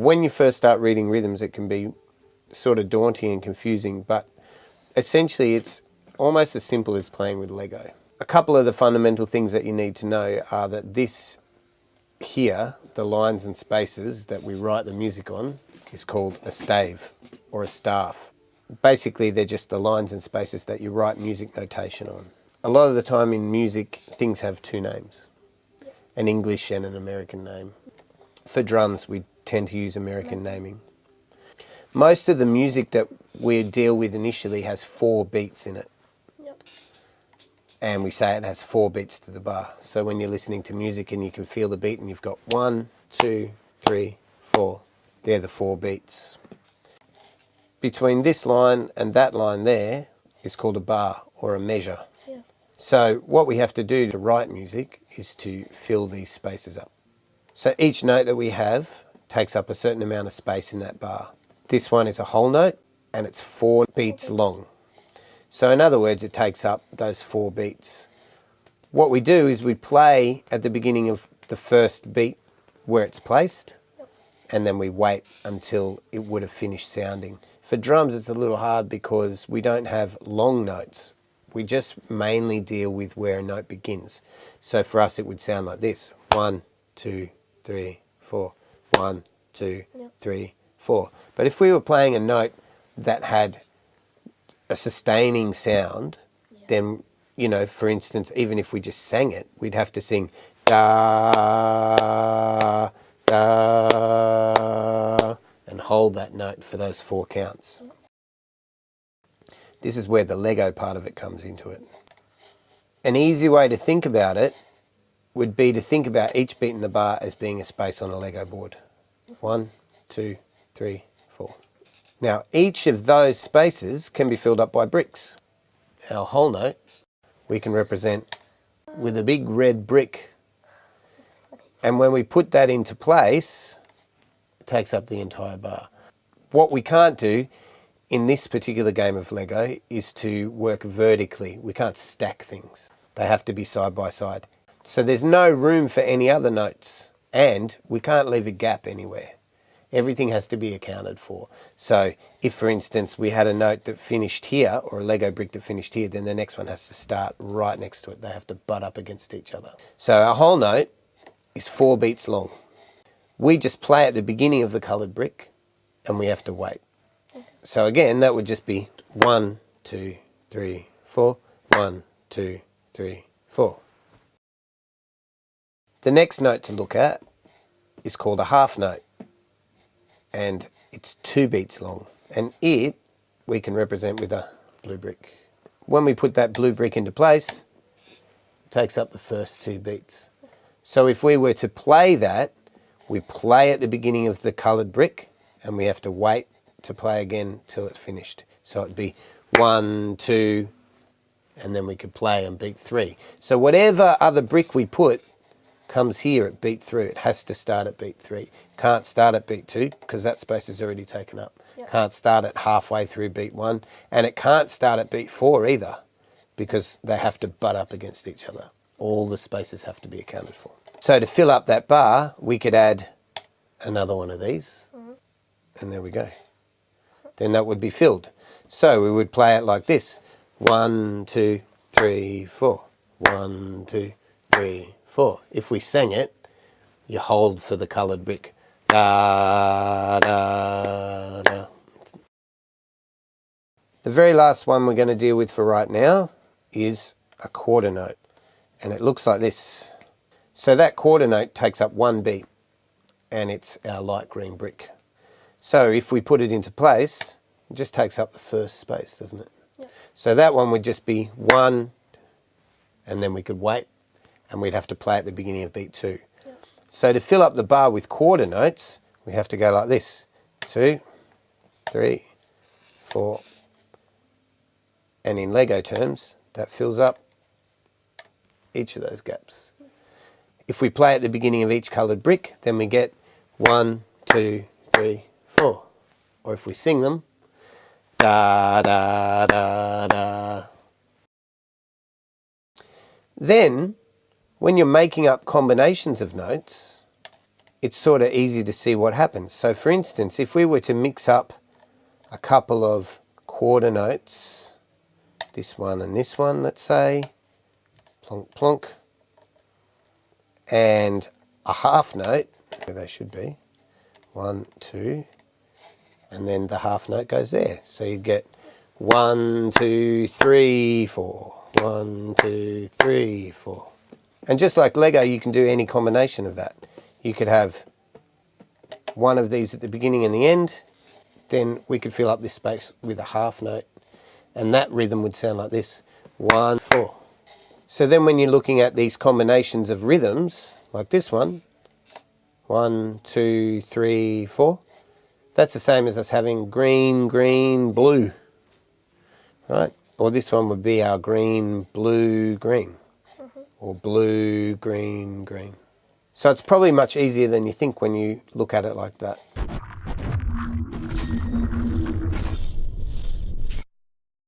when you first start reading rhythms, it can be sort of daunting and confusing, but essentially it's almost as simple as playing with Lego. A couple of the fundamental things that you need to know are that this here, the lines and spaces that we write the music on, is called a stave or a staff. Basically, they're just the lines and spaces that you write music notation on. A lot of the time in music, things have two names, an English and an American name. For drums, we tend to use American naming. Most of the music that we deal with initially has 4 beats in it. And we say it has 4 beats to the bar. So when you're listening to music and you can feel the beat and you've got 1, 2, 3, 4, they're the 4 beats. Between this line and that line there is called a bar or a measure. Yeah. So what we have to do to write music is to fill these spaces up. So each note that we have takes up a certain amount of space in that bar. This one is a whole note and it's 4 beats long. So in other words, it takes up those 4 beats. What we do is we play at the beginning of the first beat where it's placed, and then we wait until it would have finished sounding. For drums, it's a little hard because we don't have long notes. We just mainly deal with where a note begins. So for us, it would sound like this. 1, 2, 3, 4. 1, 2, 3, 4. But if we were playing a note that had a sustaining sound, then, you know, for instance, even if we just sang it, we'd have to sing da, da, and hold that note for those 4 counts. This is where the Lego part of it comes into it. An easy way to think about it would be to think about each beat in the bar as being a space on a Lego board. 1, 2, 3, 4. Now, each of those spaces can be filled up by bricks. Our whole note we can represent with a big red brick. And when we put that into place, it takes up the entire bar. What we can't do in this particular game of Lego is to work vertically. We can't stack things. They have to be side by side. So there's no room for any other notes, and we can't leave a gap anywhere. Everything has to be accounted for. So if, for instance, we had a note that finished here, or a Lego brick that finished here, then the next one has to start right next to it. They have to butt up against each other. So our whole note is 4 beats long. We just play at the beginning of the coloured brick, and we have to wait. So again, that would just be 1, 2, 3, 4. 1, 2, 3, 4. The next note to look at is called a half note, and it's 2 beats long, and we can represent with a blue brick. When we put that blue brick into place, it takes up the first 2 beats. So if we were to play that, we play at the beginning of the coloured brick, and we have to wait to play again till it's finished. So it'd be 1, 2, and then we could play on beat 3. So whatever other brick we put comes here at beat 3. It has to start at beat 3. Can't start at beat 2 because that space is already taken up. Yep. Can't start at halfway through beat 1, and it can't start at beat 4 either because they have to butt up against each other. All the spaces have to be accounted for. So to fill up that bar, we could add another one of these, and there we go. Then that would be filled. So we would play it like this. 1, 2, 3, 4. 1, 2, 3, 4. If we sang it, you hold for the coloured brick. Da, da, da. The very last one we're going to deal with for right now is a quarter note, and it looks like this. So that quarter note takes up 1 beat, and it's our light green brick. So if we put it into place, it just takes up the first space, doesn't it? Yep. So that one would just be 1, and then we could wait, and we'd have to play at the beginning of beat 2. Yep. So to fill up the bar with quarter notes, we have to go like this. 2, 3, 4. And in Lego terms, that fills up each of those gaps. If we play at the beginning of each coloured brick, then we get 1, 2, 3, 4. Or if we sing them, da, da, da, da. Then, when you're making up combinations of notes, it's sort of easy to see what happens. So for instance, if we were to mix up a couple of quarter notes, this one and this one, let's say, plonk, plonk, and a half note, where they should be, 1, 2, and then the half note goes there. So you get 1, 2, 3, 4, 1, 2, 3, 4. And just like Lego, you can do any combination of that. You could have one of these at the beginning and the end, then we could fill up this space with a half note, and that rhythm would sound like this, 1, 4. So then when you're looking at these combinations of rhythms, like this one, 1, 2, 3, 4, that's the same as us having green, green, blue, right? Or this one would be our green, blue, green, or blue, green, green. So it's probably much easier than you think when you look at it like that.